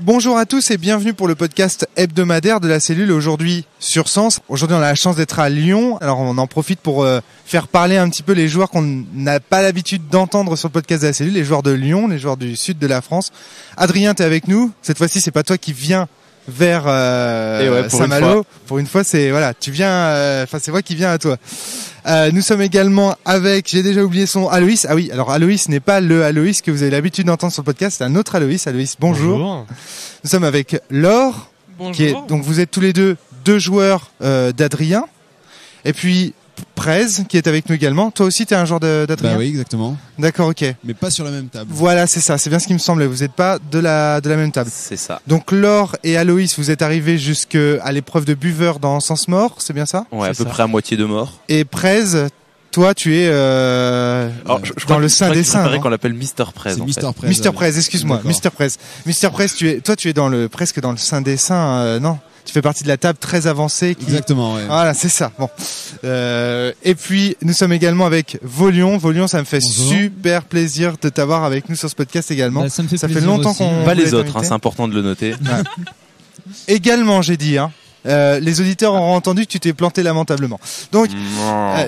Bonjour à tous et bienvenue pour le podcast hebdomadaire de la cellule aujourd'hui sur Sens. Aujourd'hui on a la chance d'être à Lyon, alors on en profite pour faire parler un petit peu les joueurs qu'on n'a pas l'habitude d'entendre sur le podcast de la cellule, les joueurs de Lyon, les joueurs du sud de la France. Adrien, t'es avec nous, cette fois-ci c'est pas toi qui viens vers Saint-Malo. Pour une fois c'est voilà, tu viens, c'est moi qui viens à toi. Nous sommes également avec, j'ai déjà oublié son Aloïs. Ah oui, alors Aloïs n'est pas le Aloïs que vous avez l'habitude d'entendre sur le podcast, c'est un autre Aloïs. Aloïs, bonjour. Bonjour. Nous sommes avec Laure. Bonjour. Donc vous êtes tous les deux joueurs d'Adrien. Et puis Prez qui est avec nous également. Toi aussi, tu es un joueur d'Adrien. Bah oui, exactement. D'accord, ok. Mais pas sur la même table. Voilà, c'est ça. C'est bien ce qui me semblait. Vous n'êtes pas de la même table. C'est ça. Donc Laure et Aloïs, vous êtes arrivés jusqu'à l'épreuve de buveur dans Sens Mort, c'est bien ça? Ouais, à peu près à moitié de mort. Et Prez, toi, tu es Alors, je dans le sein des saints. C'est qu'on l'appelle Mister Prez. C'est Mister Prez. Mister Prez, excuse-moi. D'accord. Mister Prez. Mister Prez, tu es presque dans le sein des saints, non? Tu fais partie de la table très avancée. Exactement, ouais. Voilà, c'est ça. Bon. Et puis, nous sommes également avec Volion. Volion, ça me fait super plaisir de t'avoir avec nous sur ce podcast également. Bah, ça me fait fait plaisir longtemps aussi. qu'on Pas les voulait autres, t'inviter. c'est important de le noter. Également, j'ai dit, hein. Les auditeurs auront entendu que tu t'es planté lamentablement. Donc,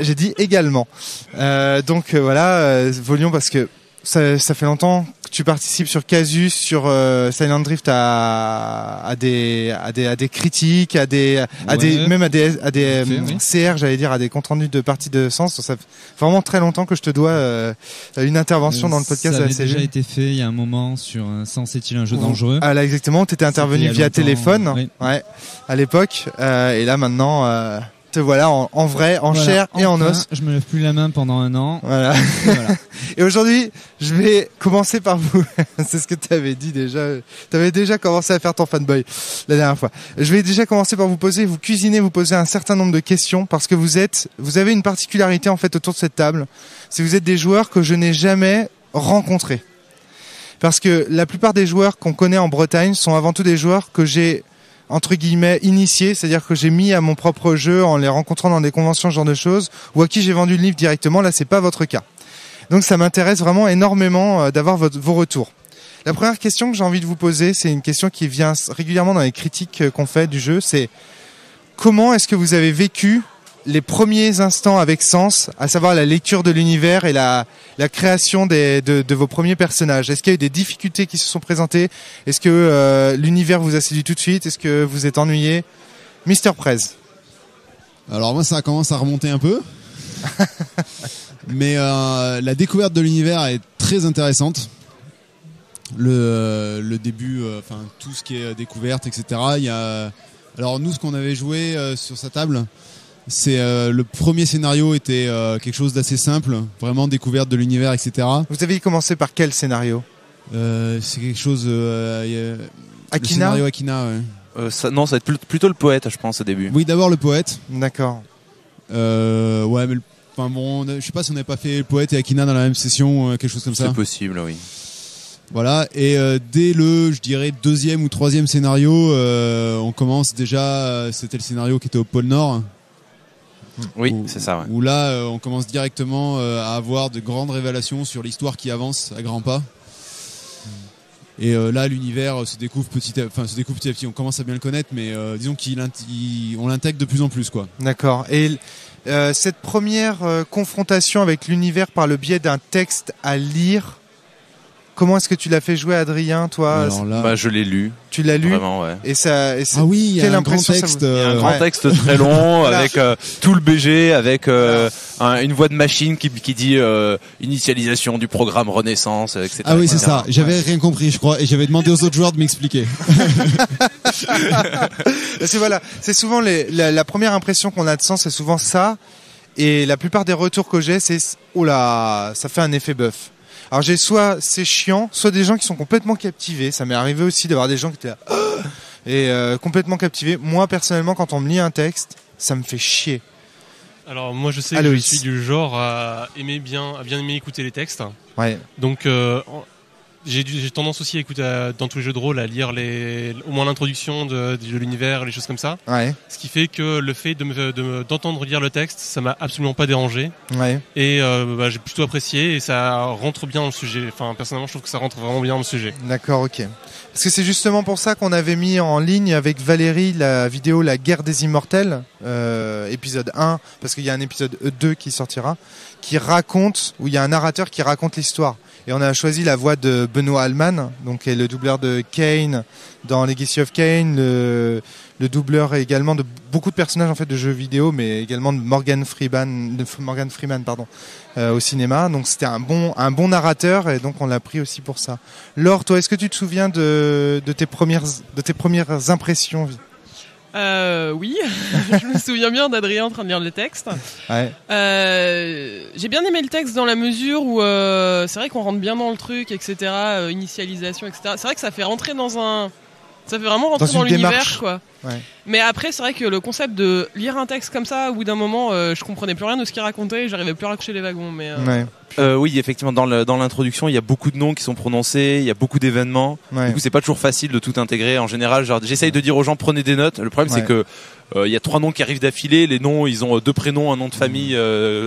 j'ai dit également. Voilà, Volion, parce que ça fait longtemps que tu participes sur Casus, sur Silent Drift à des critiques, même à des oui. CR, j'allais dire, à des comptes rendus de parties de Sens. Ça fait vraiment très longtemps que je te dois une intervention dans le podcast ça de la avait déjà cellule. été fait il y a un moment sur Sens est-il un jeu dangereux. Ah là exactement, tu étais intervenu C'était il y a via longtemps, téléphone, oui. ouais, à l'époque, et là maintenant te voilà en vrai, en Voilà, chair et en enfin, os. Je me lève plus la main pendant un an. Voilà. Et voilà. Et aujourd'hui, je vais commencer par vous. C'est ce que tu avais dit déjà. Tu avais déjà commencé à faire ton fanboy la dernière fois. Je vais déjà commencer par vous poser un certain nombre de questions parce que vous avez une particularité en fait autour de cette table. C'est que vous êtes des joueurs que je n'ai jamais rencontrés. Parce que la plupart des joueurs qu'on connaît en Bretagne sont avant tout des joueurs que j'ai entre guillemets initiés, c'est-à-dire que j'ai mis à mon propre jeu en les rencontrant dans des conventions, ce genre de choses, ou à qui j'ai vendu le livre directement. Là, c'est pas votre cas. Donc ça m'intéresse vraiment énormément d'avoir vos retours. La première question que j'ai envie de vous poser, c'est une question qui vient régulièrement dans les critiques qu'on fait du jeu, c'est comment est-ce que vous avez vécu les premiers instants avec Sens, à savoir la lecture de l'univers et la création de vos premiers personnages? Est-ce qu'il y a eu des difficultés qui se sont présentées? Est-ce que l'univers vous a séduit tout de suite? Est-ce que vous êtes ennuyé? Mister Prez. Alors moi, ça commence à remonter un peu. Mais la découverte de l'univers est très intéressante. Le début, tout ce qui est découverte, etc. Alors nous, ce qu'on avait joué sur sa table, c'est le premier scénario était quelque chose d'assez simple, vraiment découverte de l'univers, etc. Vous avez commencé par quel scénario? C'est quelque chose. Akina? Le scénario Akina, ouais. Ça va être plutôt le poète, je pense, au début. Oui, d'abord le poète. D'accord. Ouais, mais je sais pas si on n'avait pas fait le poète et Akina dans la même session, quelque chose comme ça. C'est possible, oui. Voilà, et dès je dirais, deuxième ou troisième scénario, on commence déjà, c'était le scénario qui était au pôle Nord. Oui, c'est ça, ouais. Où là, on commence directement à avoir de grandes révélations sur l'histoire qui avance à grands pas. Et là, l'univers se découvre petit à petit. On commence à bien le connaître, mais disons qu'on l'intègre de plus en plus, quoi. D'accord. Et cette première confrontation avec l'univers par le biais d'un texte à lire, comment est-ce que tu l'as fait jouer, Adrien, toi? Alors là, Je l'ai lu. Tu l'as lu? Vraiment, ouais. Et ah oui, il y quelle a un grand impression ça texte. vous- Il y a un grand ouais. texte très long avec tout le BG, avec une voix de machine qui dit initialisation du programme Renaissance, etc. Ah oui, c'est etc. ça. J'avais rien compris, je crois, et j'avais demandé aux autres joueurs de m'expliquer. C'est souvent la première impression qu'on a de Sens, c'est souvent ça. Et la plupart des retours que j'ai, c'est oh là, ça fait un effet bœuf. Alors j'ai soit c'est chiant, soit des gens qui sont complètement captivés. Ça m'est arrivé aussi d'avoir des gens qui étaient là, et complètement captivés. Moi personnellement, quand on me lit un texte, ça me fait chier. Alors moi je sais que Aloïs. je suis du genre à bien aimer écouter les textes. Ouais. Donc j'ai tendance aussi à écouter dans tous les jeux de rôle à lire au moins l'introduction de l'univers, les choses comme ça. Ouais. Ce qui fait que le fait d'entendre lire le texte, ça m'a absolument pas dérangé. Ouais. Et j'ai plutôt apprécié et ça rentre bien dans le sujet. Enfin, personnellement, je trouve que ça rentre vraiment bien dans le sujet. D'accord, ok. Parce que c'est justement pour ça qu'on avait mis en ligne avec Valérie la vidéo La Guerre des Immortels, épisode 1, parce qu'il y a un épisode 2 qui sortira, qui raconte, où il y a un narrateur qui raconte l'histoire. Et on a choisi la voix de Benoît Alman, donc qui est le doubleur de Kane dans Legacy of Kain, le doubleur également de beaucoup de personnages en fait de jeux vidéo, mais également de Morgan Freeman au cinéma. Donc c'était un bon narrateur et donc on l'a pris aussi pour ça. Laure, toi, est-ce que tu te souviens de tes premières impressions? Oui, je me souviens bien d'Adrien en train de lire le texte. Ouais. J'ai bien aimé le texte dans la mesure où c'est vrai qu'on rentre bien dans le truc, etc. Initialisation, etc. C'est vrai que ça fait vraiment rentrer dans l'univers, démarche. quoi. Ouais. Mais après, c'est vrai que le concept de lire un texte comme ça, au bout d'un moment, je comprenais plus rien de ce qu'il racontait et j'arrivais plus à raccrocher les wagons. Mais Ouais. Oui, effectivement, dans l'introduction, il y a beaucoup de noms qui sont prononcés, il y a beaucoup d'événements. Ouais. Du coup, c'est pas toujours facile de tout intégrer. En général, j'essaye de dire aux gens prenez des notes. Le problème, c'est que il y a 3 noms qui arrivent d'affilée. Les noms, ils ont 2 prénoms, un nom de famille,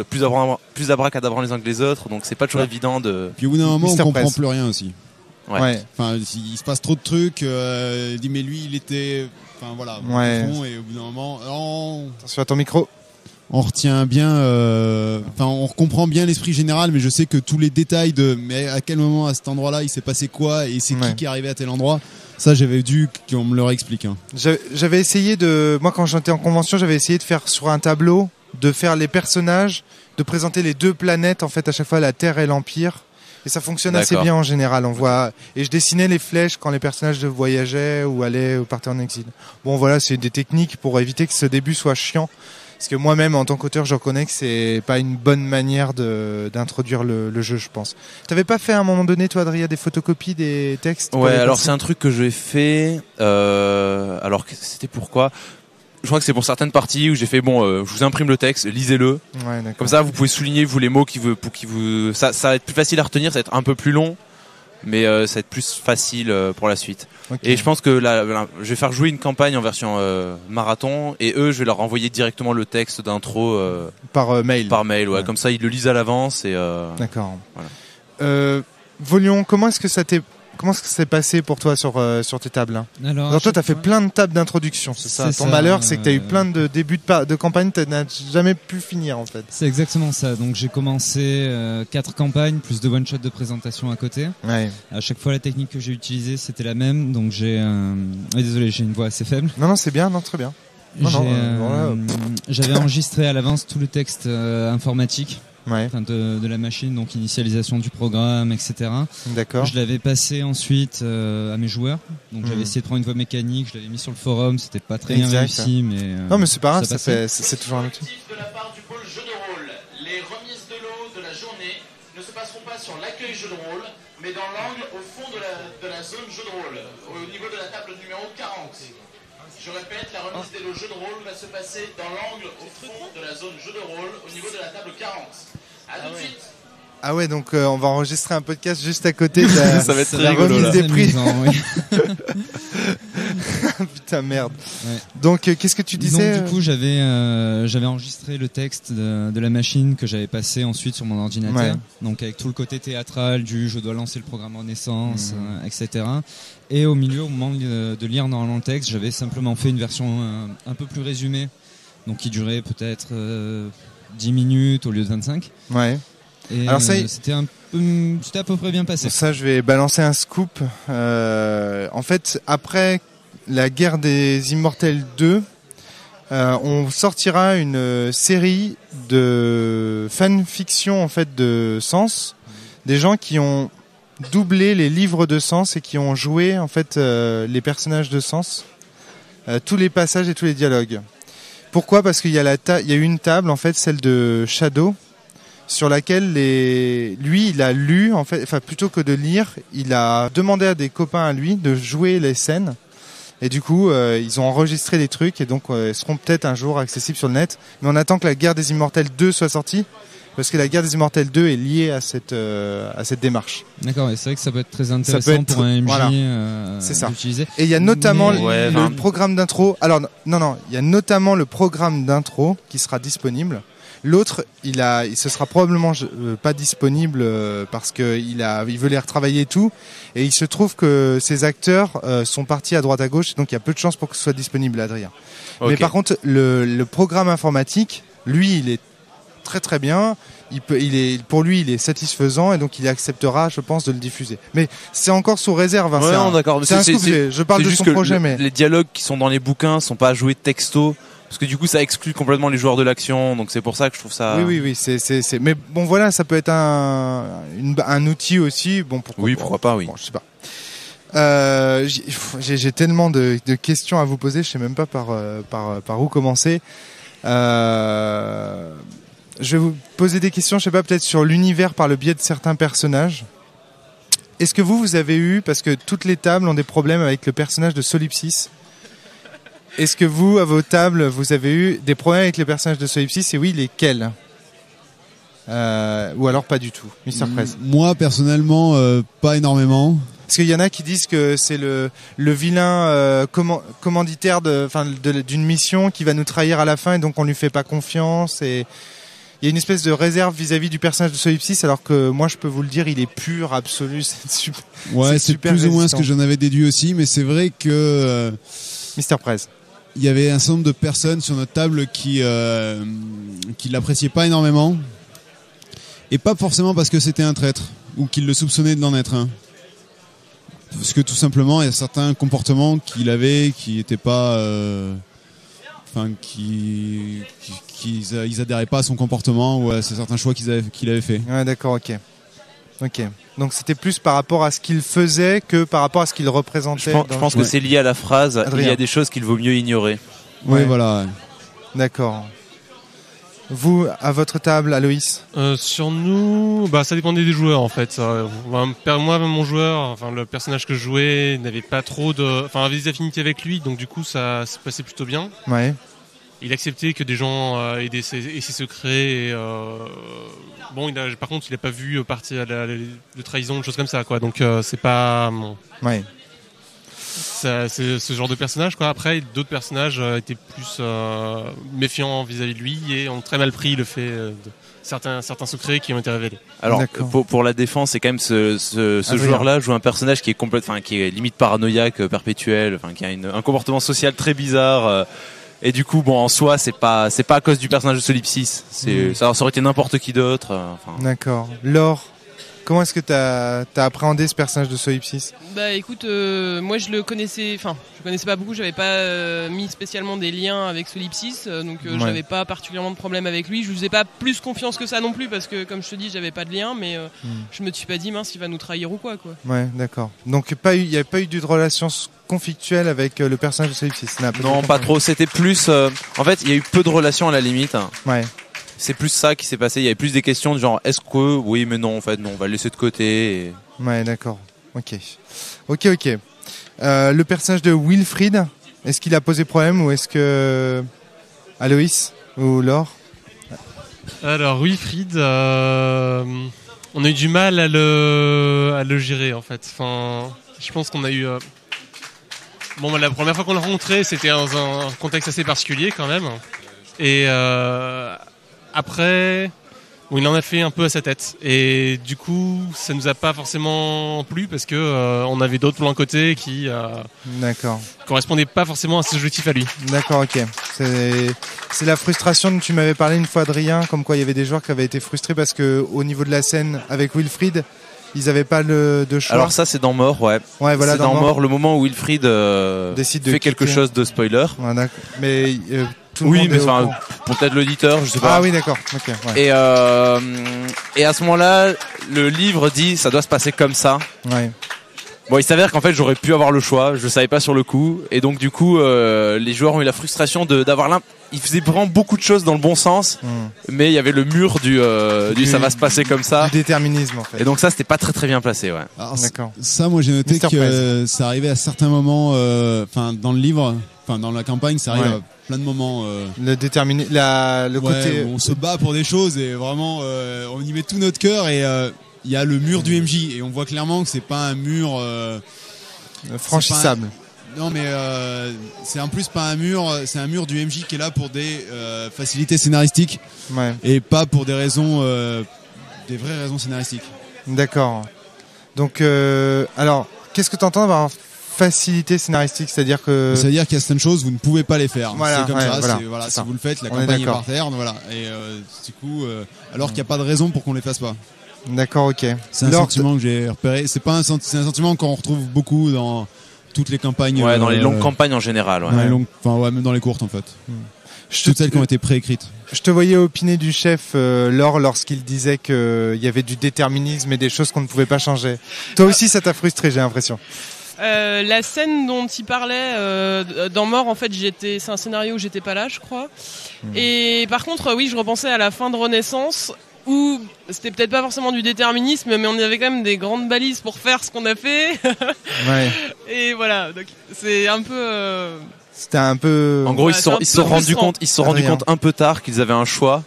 plus abracadabra les uns que les autres. Donc, c'est pas toujours évident de. Puis au bout d'un moment, Mister on comprend Press. plus rien aussi. Ouais. Enfin, il se passe trop de trucs. Il dit mais lui, il était. Enfin voilà. Ouais. Et au bout d'un moment, Attention à ton micro. on retient bien. Enfin, on comprend bien l'esprit général, mais je sais que tous les détails mais à quel moment à cet endroit-là, il s'est passé quoi et c'est qui est arrivé à tel endroit. Ça, j'avais dû qu'on me le réexplique. Hein. J'avais essayé moi quand j'étais en convention, j'avais essayé de faire sur un tableau, de faire les personnages, de présenter les 2 planètes en fait à chaque fois, la Terre et l'Empire. Et ça fonctionne assez bien en général. Et je dessinais les flèches quand les personnages voyageaient ou allaient ou partaient en exil. Bon voilà, c'est des techniques pour éviter que ce début soit chiant. Parce que moi-même, en tant qu'auteur, je reconnais que c'est pas une bonne manière d'introduire le jeu, je pense. T'avais pas fait à un moment donné, toi, Adrien, des photocopies des textes? Ouais, alors c'est un truc que j'ai fait. Alors c'était pourquoi? Je crois que c'est pour certaines parties où j'ai fait je vous imprime le texte, lisez-le. Ouais, d'accord. Comme ça, vous pouvez souligner vous les mots ça va être plus facile à retenir, ça va être un peu plus long, mais ça va être plus facile pour la suite. Okay. Et je pense que je vais faire jouer une campagne en version marathon et eux, je vais leur envoyer directement le texte d'intro par mail. Par mail, ouais. Comme ça, ils le lisent à l'avance et. D'accord. Voilà. Volion, comment est-ce que ça s'est passé pour toi sur tes tables, hein? Alors toi, t'as fait plein de tables d'introduction, c'est ça? Ton malheur, c'est que t'as eu plein de débuts de campagne, tu n'as jamais pu finir en fait. C'est exactement ça. Donc j'ai commencé 4 campagnes plus 2 one-shots de présentation à côté. Ouais. À chaque fois, la technique que j'ai utilisée, c'était la même. Donc désolé, j'ai une voix assez faible. Non, c'est bien, très bien. J'avais enregistré à l'avance tout le texte informatique. Ouais. De la machine, donc initialisation du programme, etc. D'accord. Je l'avais passé ensuite à mes joueurs. Donc j'avais essayé de prendre une voix mécanique, je l'avais mis sur le forum, c'était pas très bien réussi, mais non, mais c'est pas grave, c'est toujours un outil. De la part du pôle jeu de rôle, les remises de lot de la journée ne se passeront pas sur l'accueil jeu de rôle, mais dans l'angle au fond de la zone jeu de rôle, au niveau de la table numéro 40. Je répète, la remise des lots jeux de rôle va se passer dans l'angle au fond de la zone jeu de rôle au niveau de la table 40. À tout de suite. Ah ouais, donc on va enregistrer un podcast juste à côté de la, ça va être la rigolo, remise là. des prix. Oui. Putain, merde. Ouais. Donc qu'est-ce que tu disais? Donc du coup, j'avais enregistré le texte de la machine que j'avais passé ensuite sur mon ordinateur. Ouais. Donc avec tout le côté théâtral du je dois lancer le programme Renaissance, etc. Et au milieu, au moment de lire normalement le texte, j'avais simplement fait une version un peu plus résumée, donc qui durait peut-être 10 minutes au lieu de 25. Ouais. Et alors c'était à peu près bien passé. Ça, je vais balancer un scoop. En fait, après la guerre des Immortels 2, on sortira une série de fanfiction en fait de Sens, des gens qui ont doublé les livres de Sens et qui ont joué en fait les personnages de Sens, tous les passages et tous les dialogues. Pourquoi? Parce qu'il y a eu une table en fait, celle de Shadow, sur laquelle lui il a lu en fait, enfin plutôt que de lire, il a demandé à des copains à lui de jouer les scènes. Et du coup, ils ont enregistré des trucs et donc seront peut-être un jour accessibles sur le net. Mais on attend que la guerre des Immortels 2 soit sortie. parce que la guerre des Immortels 2 est liée à cette démarche. D'accord, et c'est vrai que ça peut être très Ça intéressant peut être pour un MJ voilà. C'est ça. d'utiliser. Et il y a notamment Mais- le programme d'intro. Alors non, il y a notamment le programme d'intro qui sera disponible. L'autre, il se sera probablement pas disponible parce que il veut les retravailler et tout. Et il se trouve que ces acteurs sont partis à droite à gauche, donc il y a peu de chances pour que ce soit disponible, Adrien. Ok. Mais par contre, le programme informatique, lui, il est très très bien. Pour lui, il est satisfaisant et donc il acceptera, je pense, de le diffuser. Mais c'est encore sous réserve. Hein, Ouais, c'est non, un- d'accord. mais c'est un scoop, je parle c'est de juste son que projet, mais les dialogues qui sont dans les bouquins sont pas joués texto. Parce que du coup, ça exclut complètement les joueurs de l'action. Donc c'est pour ça que je trouve ça. oui, c'est. Mais bon, voilà, ça peut être un outil aussi. Bon, pourquoi pas, oui. Bon, je sais pas. J'ai tellement de questions à vous poser, je sais même pas par où commencer. Je vais vous poser des questions, je sais pas, peut-être sur l'univers par le biais de certains personnages. Est-ce que vous avez eu, parce que toutes les tables ont des problèmes avec le personnage de Solipsis. Est-ce que vous, à vos tables, vous avez eu des problèmes avec le personnage de Solipsis et oui, lesquels ou alors pas du tout, Mr. Prez. Moi personnellement, pas énormément. Parce qu'il y en a qui disent que c'est le vilain commanditaire d'une mission qui va nous trahir à la fin et donc on lui fait pas confiance. Et il y a une espèce de réserve vis-à-vis du personnage de Solipsis, alors que moi je peux vous le dire, il est pur, absolu. C'est super. Ouais, c'est super plus ou moins ce résistant. que j'en avais déduit aussi, mais c'est vrai que Mr. Prez. il y avait un certain nombre de personnes sur notre table qui l'appréciaient pas énormément, et pas forcément parce que c'était un traître ou qu'ils le soupçonnaient d'en être un. Parce que tout simplement, il y a certains comportements qu'il avait qui étaient pas, ils adhéraient pas à son comportement ou à certains choix qu'il avait fait. Ouais, d'accord, ok. Donc c'était plus par rapport à ce qu'il faisait que par rapport à ce qu'il représentait. Je pense que c'est lié à la phrase. Adrien. Il y a des choses qu'il vaut mieux ignorer. Oui, Ouais. voilà. Ouais. D'accord. Vous, à votre table, Aloïs. Sur nous, ça dépendait des joueurs en fait. Moi, mon joueur, enfin le personnage que je jouais, n'avait pas trop avait des affinités avec lui, donc du coup ça se passait plutôt bien. Ouais. Il acceptait que des gens aient ses secrets. Par contre, il n'a pas vu partir de trahison, de choses comme ça, quoi. Donc c'est pas. Ouais. C'est ce genre de personnage, quoi. Après, d'autres personnages étaient plus méfiants vis-à-vis de lui et ont très mal pris le fait de certains secrets qui ont été révélés. Alors D'accord. pour la défense, c'est quand même ce Adrien. joueur-là joue un personnage qui est qui est limite paranoïaque, perpétuel, qui a un comportement social très bizarre. Et du coup, en soi, c'est pas à cause du personnage de Solipsis. Ça aurait été n'importe qui d'autre. D'accord. Laure, comment est-ce que t'as appréhendé ce personnage de Solipsis ? Bah écoute, moi je connaissais pas beaucoup, j'avais pas mis spécialement des liens avec Solipsis, donc Ouais. j'avais pas particulièrement de problème avec lui. Je lui faisais pas plus confiance que ça non plus parce que comme je te dis, j'avais pas de lien, mais je me suis pas dit mince, il va nous trahir ou quoi. Ouais, d'accord. Donc il n'y a pas eu de relation conflictuelle avec le personnage de Solipsis. Non, pas trop. C'était plus. En fait, il y a eu peu de relations à la limite. Ouais. C'est plus ça qui s'est passé. Il y avait plus des questions du genre est-ce que oui, mais non, en fait, non, on va le laisser de côté. Et... Ouais, d'accord. Ok. Le personnage de Wilfried, est-ce qu'il a posé problème ou est-ce que Aloïs ou Laure ? Alors Wilfried, on a eu du mal à le gérer en fait. Enfin, je pense qu'on a eu. La première fois qu'on l'a rencontré, c'était dans un contexte assez particulier quand même. Et après, il en a fait un peu à sa tête. Et du coup, ça nous a pas forcément plu parce que on avait d'autres plans côté qui D'accord. correspondaient pas forcément à ses objectifs à lui. D'accord, ok. C'est la frustration dont tu m'avais parlé une fois, Adrien, comme quoi il y avait des joueurs qui avaient été frustrés parce que au niveau de la scène avec Wilfried, ils n'avaient pas de choix. Alors ça, c'est dans Mort, ouais. Ouais, voilà, c'est dans Mort, le moment où Wilfried décide de fait quelque quitter. chose de spoiler. Ouais, d'accord. Mais tout le Oui, monde mais est au courant. pour peut-être l'auditeur, je sais pas. Ah oui, d'accord. Ok. Ouais. Et à ce moment-là, le livre dit ça doit se passer comme ça. Ouais. Bon, il s'avère qu'en fait j'aurais pu avoir le choix, je le savais pas sur le coup, et donc du coup les joueurs ont eu la frustration d'avoir ils faisaient vraiment beaucoup de choses dans le bon sens, mais il y avait le mur du ça va se passer comme ça, du déterminisme en fait. Et donc ça c'était pas très très bien placé, ouais. Alors, D'accord. Ça, moi j'ai noté Mr. que ça arrivait à certains moments, enfin dans le livre, enfin dans la campagne, ça arrive Ouais. à plein de moments. Le le côté. Où on se bat pour des choses et vraiment on y met tout notre cœur et il y a le mur du MJ et on voit clairement que c'est pas un mur franchissable. non mais c'est en plus pas un mur, c'est un mur du MJ qui est là pour des facilités scénaristiques Ouais. et pas pour des raisons des vraies raisons scénaristiques. D'accord. Donc alors qu'est-ce que tu entends par facilité scénaristique, c'est-à-dire que C'est-à-dire qu'il y a certaines choses vous ne pouvez pas les faire. Voilà, c'est comme ouais, ça, voilà, voilà, c'est si ça. vous le faites, la On est campagne est d'accord. par terre, voilà. Et du coup, alors qu'il n'y a pas de raison pour qu'on les fasse pas. D'accord, ok. C'est un Lord- sentiment que j'ai repéré. C'est pas c'est un sentiment qu'on retrouve beaucoup dans toutes les campagnes. Ouais, dans les longues campagnes en général, ouais. Dans les longues, enfin ouais, même dans les courtes en fait. Je Toutes celles qui ont été préécrites. Je te voyais opiner du chef Laure lorsqu'il disait qu'il y avait du déterminisme et des choses qu'on ne pouvait pas changer. Toi aussi, ça t'a frustré, j'ai l'impression. La scène dont il parlait dans Mort, en fait, c'est un scénario où j'étais pas là, je crois. Et par contre, oui, je repensais à la fin de Renaissance où c'était peut-être pas forcément du déterminisme, mais on avait quand même des grandes balises pour faire ce qu'on a fait. Ouais. Et voilà, donc c'est un peu. C'était un peu. En gros, Ouais, ils c'est un se sont peu rendus frustrant. compte, un peu tard qu'ils avaient un choix.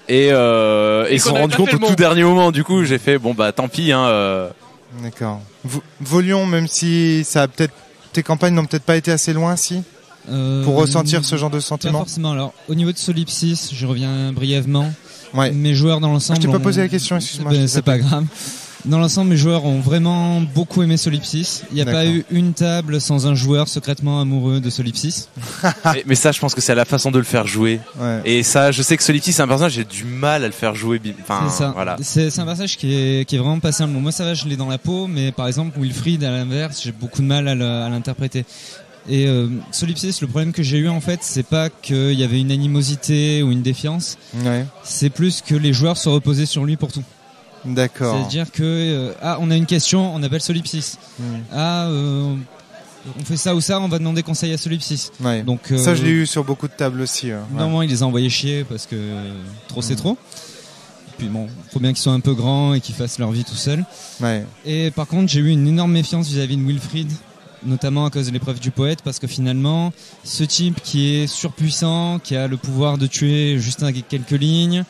Et ils se sont qu'on avait rendus pas compte fait au le tout bon. dernier moment. Du coup, j'ai fait bon bah tant pis. D'accord. Volion, même si ça a peut-être tes campagnes n'ont peut-être pas été assez loin, si pour ressentir ce genre de Pas sentiment. forcément. Alors, au niveau de Solipsis, je reviens brièvement. Ouais. Mes joueurs dans l'ensemble. Je t'ai pas ont- posé la question, excuse-moi. Ben, je c'est pas grave. Dans l'ensemble, mes joueurs ont vraiment beaucoup aimé Solipsis. Il n'y a pas D'accord. eu une table sans un joueur secrètement amoureux de Solipsis. Mais ça, je pense que c'est la façon de le faire jouer. Ouais. Et ça, je sais que Solipsis, c'est un personnage, j'ai du mal à le faire jouer. Enfin, C'est ça. voilà. C'est un passage qui est vraiment passé un moment. Moi, ça va, je l'ai dans la peau, mais par exemple, Wilfried, à l'inverse, j'ai beaucoup de mal à l'interpréter. Et Solipsis, le problème que j'ai eu en fait, c'est pas qu'il y avait une animosité ou une défiance, Ouais. c'est plus que les joueurs se reposaient sur lui pour tout. D'accord. C'est-à-dire que on a une question, on appelle Solipsis. On fait ça ou ça, on va demander conseil à Solipsis. Ouais. Donc Ça, je l'ai eu sur beaucoup de tables aussi. Ouais. normalement, il les a envoyés chier parce que trop c'est trop. Et puis bon, faut bien qu'ils soient un peu grands et qu'ils fassent leur vie tout seuls. Ouais. Et par contre, j'ai eu une énorme méfiance vis-à-vis de Wilfried, notamment à cause de l'épreuve du poète, parce que finalement, ce type qui est surpuissant, qui a le pouvoir de tuer juste avec quelques lignes,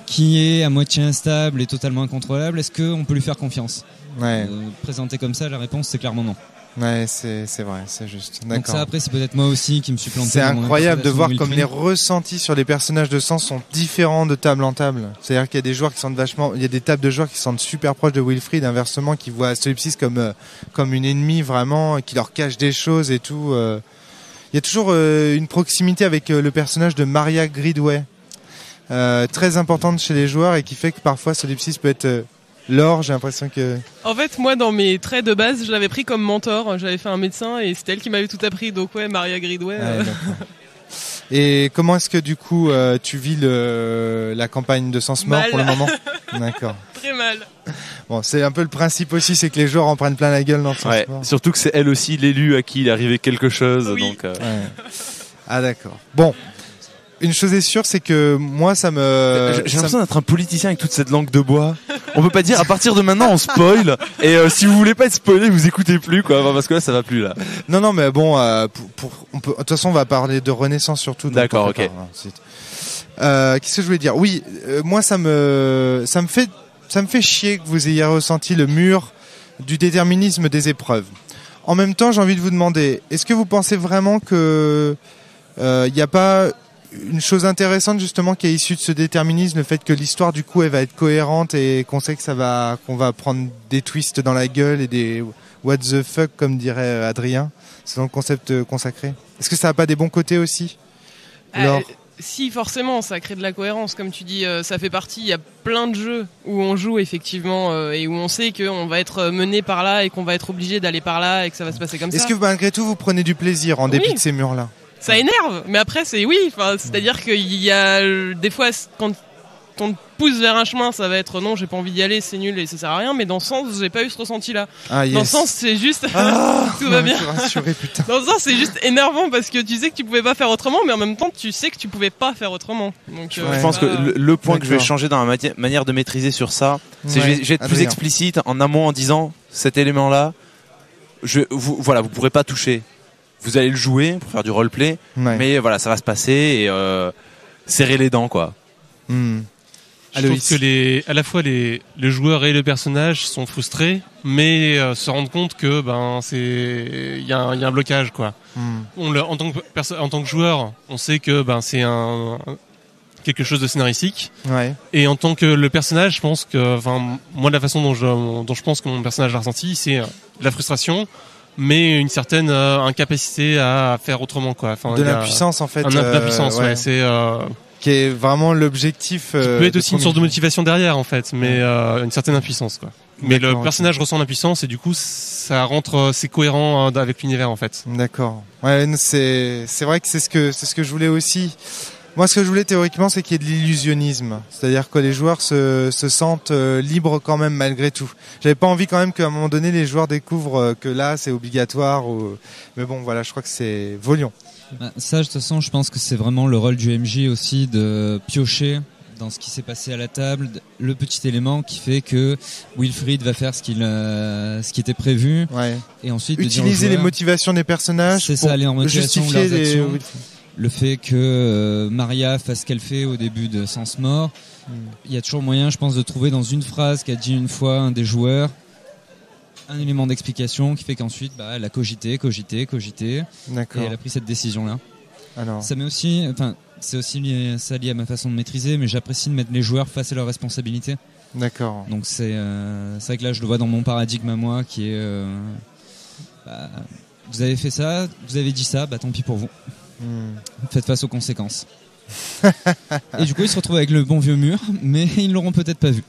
qui est à moitié instable et totalement incontrôlable, est-ce qu'on peut lui faire confiance ? Ouais. Présenté comme ça, la réponse c'est clairement non. Ouais, c'est vrai, c'est juste. Donc D'accord. ça après c'est peut-être moi aussi qui me suis planté. C'est dans mon incroyable de voir interprétation comme les ressentis sur les personnages de sang sont différents de table en table. C'est-à-dire qu'il y a des joueurs qui sentent vachement, il y a des tables de joueurs qui se sentent super proches de Wilfried, inversement, qui voient Solipsis comme une ennemie vraiment, qui leur cache des choses et tout. Il y a toujours une proximité avec le personnage de Maria Gridway, très importante chez les joueurs et qui fait que parfois Solipsis peut être Laure, j'ai l'impression que... En fait, moi, dans mes traits de base, je l'avais pris comme mentor. J'avais fait un médecin et c'était elle qui m'avait tout appris. Donc ouais, Maria Gridway. Ouais, d'accord. Et comment est-ce que du coup tu vis la campagne de Sens Mort Mal. pour le moment? D'accord. Très mal. Bon, c'est un peu le principe aussi, c'est que les joueurs en prennent plein la gueule dans Sens Ouais. Mort. Surtout que c'est elle aussi l'élu à qui il est arrivé quelque chose. Oui. Donc, Ouais. Ah d'accord. Bon, une chose est sûre, c'est que moi ça me... j'ai ça l'impression d'être un politicien avec toute cette langue de bois. On peut pas dire à partir de maintenant on spoil et si vous voulez pas être spoilé vous écoutez plus quoi parce que là ça va plus là. Non mais bon, de toute façon on va parler de Renaissance surtout. donc D'accord, on ok. prépare, ensuite. Qu'est-ce que je voulais dire? Oui, moi ça me fait chier que vous ayez ressenti le mur du déterminisme des épreuves. En même temps, j'ai envie de vous demander, est-ce que vous pensez vraiment que il n'y a pas une chose intéressante justement qui est issue de ce déterminisme, le fait que l'histoire du coup elle va être cohérente et qu'on sait que qu'on va prendre des twists dans la gueule et des what the fuck comme dirait Adrien, selon le concept consacré. Est-ce que ça n'a pas des bons côtés aussi? Laure Si, forcément, ça crée de la cohérence, comme tu dis, ça fait partie. Il y a plein de jeux où on joue effectivement et où on sait qu'on va être mené par là et qu'on va être obligé d'aller par là et que ça va se passer comme Est-ce ça. que malgré tout vous prenez du plaisir en dépit Oui. de ces murs-là? Ça énerve, mais après c'est oui. Enfin, c'est-à-dire qu'il y a des fois quand quand on te pousse vers un chemin, ça va être non, j'ai pas envie d'y aller, c'est nul et ça sert à rien. Mais dans Sens, j'ai pas eu ce ressenti-là. Ah, yes. Dans Sens, c'est juste tout va bien. Rassuré, putain. Dans Sens, c'est juste énervant parce que tu sais que tu pouvais pas faire autrement, mais en même temps, tu sais que tu pouvais pas faire autrement. Donc, je pense que le point que je vais changer dans la manière de maîtriser sur ça, c'est que je vais être plus explicite en amont en disant cet élément-là, vous pourrez pas toucher. Vous allez le jouer pour faire du roleplay, mais voilà, ça va se passer et serrer les dents, quoi. Je trouve que à la fois le joueur et le personnage sont frustrés, mais se rendent compte que il y a un blocage, quoi. En tant que joueur, on sait que c'est quelque chose de scénaristique. Ouais. Et en tant que le personnage, je pense que, moi, la façon dont je pense que mon personnage l'a ressenti, c'est la frustration, mais une certaine incapacité à faire autrement, quoi. De l'impuissance, en fait. L'impuissance, ouais. C'est qui est vraiment l'objectif. Qui peut être aussi une source de motivation derrière, en fait, mais une certaine impuissance, quoi. Mais le personnage ressent l'impuissance et du coup, ça rentre, c'est cohérent avec l'univers, en fait. D'accord. Ouais, c'est vrai que c'est ce que je voulais aussi. Moi, ce que je voulais théoriquement, c'est qu'il y ait de l'illusionnisme. C'est-à-dire que les joueurs se sentent libres quand même, malgré tout. J'avais pas envie quand même qu'à un moment donné, les joueurs découvrent que là, c'est obligatoire. Mais bon, voilà, je crois que c'est Volion. Ça, de toute façon, je pense que c'est vraiment le rôle du MJ aussi de piocher dans ce qui s'est passé à la table, le petit élément qui fait que Wilfried va faire ce qui était prévu. Ouais. Et ensuite, utiliser les motivations des personnages. C'est ça, les motivations de leurs actions. Le fait que Maria fasse ce qu'elle fait au début de Sens Mort, il y a toujours moyen, je pense, de trouver dans une phrase qu'a dit une fois un des joueurs un élément d'explication qui fait qu'ensuite elle a cogité. D'accord. Et elle a pris cette décision-là. Alors. Ça met aussi, c'est aussi lié à ma façon de maîtriser, mais j'apprécie de mettre les joueurs face à leurs responsabilités. D'accord. Donc c'est vrai que là je le vois dans mon paradigme à moi qui est vous avez fait ça, vous avez dit ça, tant pis pour vous. Faites face aux conséquences. Et du coup ils se retrouvent avec le bon vieux mur, mais ils l'auront peut-être pas vu.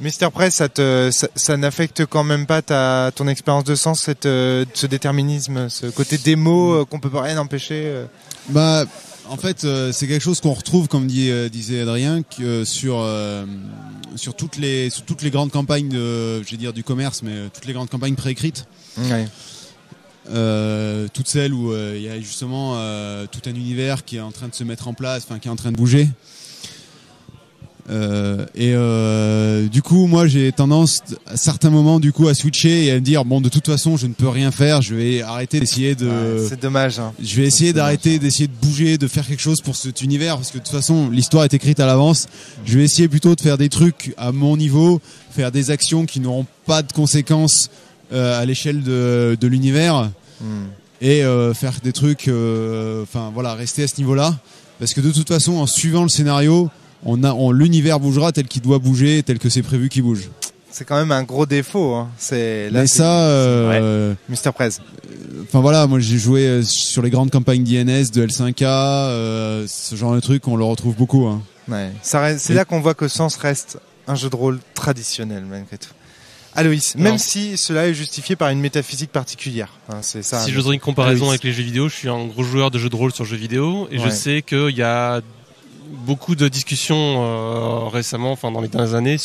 Mr. Press, ça n'affecte quand même pas ton expérience de Sens, ce déterminisme, ce côté démo qu'on peut pas rien empêcher. En fait, c'est quelque chose qu'on retrouve, comme disait Adrien, sur toutes les grandes campagnes du commerce, mais toutes les grandes campagnes préécrites. Ouais. Toutes celles où il y a justement tout un univers qui est en train de se mettre en place, qui est en train de bouger. Du coup, moi, j'ai tendance à certains moments, à switcher et à me dire de toute façon, je ne peux rien faire. Je vais arrêter d'essayer de. C'est dommage. Hein. Je vais essayer d'arrêter d'essayer de bouger, de faire quelque chose pour cet univers, parce que de toute façon, l'histoire est écrite à l'avance. Je vais essayer plutôt de faire des trucs à mon niveau, faire des actions qui n'auront pas de conséquences à l'échelle de l'univers, et faire des trucs. Rester à ce niveau-là, parce que de toute façon, en suivant le scénario. L'univers bougera tel qu'il doit bouger, tel que c'est prévu qu'il bouge. C'est quand même un gros défaut. Hein. Mr. Prez. Moi j'ai joué sur les grandes campagnes d'INS, de L5A, ce genre de truc, on le retrouve beaucoup. Hein. Ouais. C'est là qu'on voit que Sens reste un jeu de rôle traditionnel malgré tout. Aloïs, même si cela est justifié par une métaphysique particulière. Hein, c'est ça. Si je voudrais une comparaison avec les jeux vidéo, je suis un gros joueur de jeux de rôle sur jeux vidéo et je sais qu'il y a beaucoup de discussions récemment, dans les dernières années,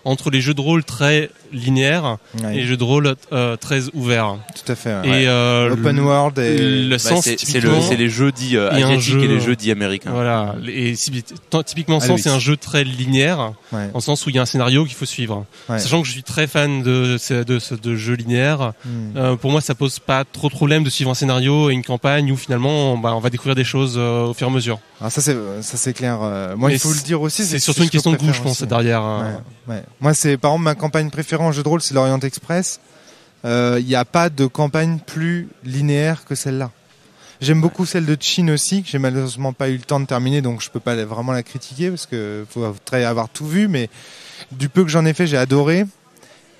entre les jeux de rôle très linéaires et les jeux de rôle très ouverts. Tout à fait. Et open world et le sens c'est les jeux dits asiatiques et les jeux dits américains. Voilà. Et typiquement Sens, c'est un jeu très linéaire, en sens où il y a un scénario qu'il faut suivre. Sachant que je suis très fan de jeux linéaires, pour moi ça pose pas trop de problème de suivre un scénario et une campagne où finalement on va découvrir des choses au fur et à mesure. Alors ça c'est clair. Moi, il faut le dire aussi. C'est surtout une question de goût, je pense, derrière. Ouais. Moi, c'est par exemple ma campagne préférée en jeu de rôle, c'est l'Orient Express. Il n'y a pas de campagne plus linéaire que celle-là. J'aime beaucoup celle de Chine aussi, que j'ai malheureusement pas eu le temps de terminer, donc je peux pas vraiment la critiquer parce que faut avoir tout vu, mais du peu que j'en ai fait, j'ai adoré.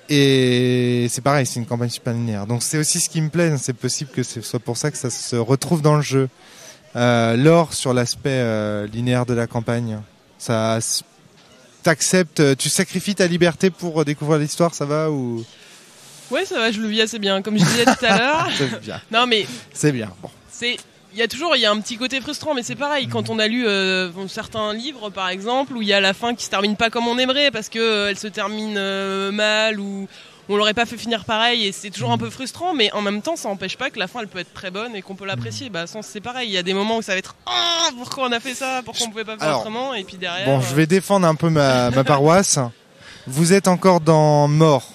Et c'est pareil, c'est une campagne super linéaire. Donc c'est aussi ce qui me plaît. C'est possible que ce soit pour ça que ça se retrouve dans le jeu. L'or sur l'aspect linéaire de la campagne, ça t'acceptes, tu sacrifies ta liberté pour découvrir l'histoire, ça va ou? Ouais, ça va, je le vis assez bien, comme je disais tout à l'heure. C'est bien. Non mais c'est bien. Bon. il y a un petit côté frustrant, mais c'est pareil quand on a lu certains livres par exemple où il y a la fin qui se termine pas comme on aimerait parce que elle se termine mal ou on l'aurait pas fait finir pareil et c'est toujours un peu frustrant, mais en même temps ça empêche pas que la fin elle peut être très bonne et qu'on peut l'apprécier. Bah Sens c'est pareil, il y a des moments où ça va être pourquoi on a fait ça, pourquoi on pouvait pas faire autrement, et puis derrière. Bon, je vais défendre un peu ma paroisse. Vous êtes encore dans Mort.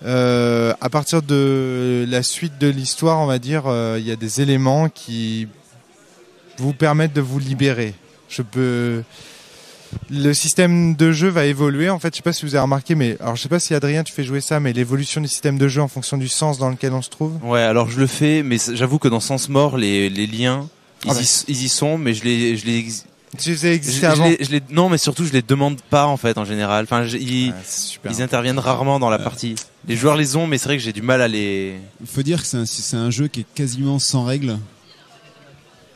À partir de la suite de l'histoire, on va dire, il y a des éléments qui vous permettent de vous libérer. Le système de jeu va évoluer. En fait, je sais pas si vous avez remarqué, mais alors je sais pas si Adrien tu fais jouer ça, mais l'évolution du système de jeu en fonction du sens dans lequel on se trouve. Ouais, alors je le fais, mais j'avoue que dans Sens Mort, les liens, ils y sont, mais je les tu les as existé avant. Non, mais surtout je les demande pas en fait en général. Enfin, ils interviennent rarement dans la partie. Les joueurs les ont, mais c'est vrai que j'ai du mal à les. Il faut dire que c'est un jeu qui est quasiment sans règles.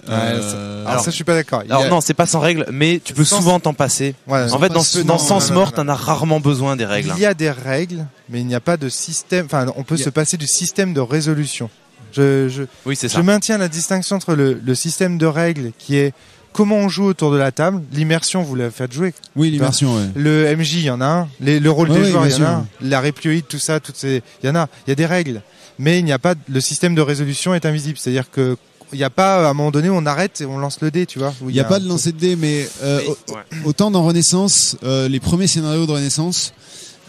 Alors ça, je suis pas d'accord. Non, c'est pas sans règles, mais tu peux souvent t'en passer. Ouais, en fait, dans Sens Mort, t'en as rarement besoin des règles. Il y a des règles, mais il n'y a pas de système. Enfin, on peut se passer du système de résolution. Oui, c'est ça. Je maintiens la distinction entre le système de règles qui est comment on joue autour de la table. L'immersion, vous l'avez fait jouer. Oui, l'immersion, ouais. Le MJ, il y en a un. Le rôle des joueurs, il y en a un. La réplioïde, tout ça, il y en a. Il y a des règles. Mais il n'y a pas, le système de résolution est invisible. C'est-à-dire que il n'y a pas, à un moment donné, on arrête et on lance le dé, tu vois. Il n'y a pas de lancer de dé, mais autant dans Renaissance, les premiers scénarios de Renaissance,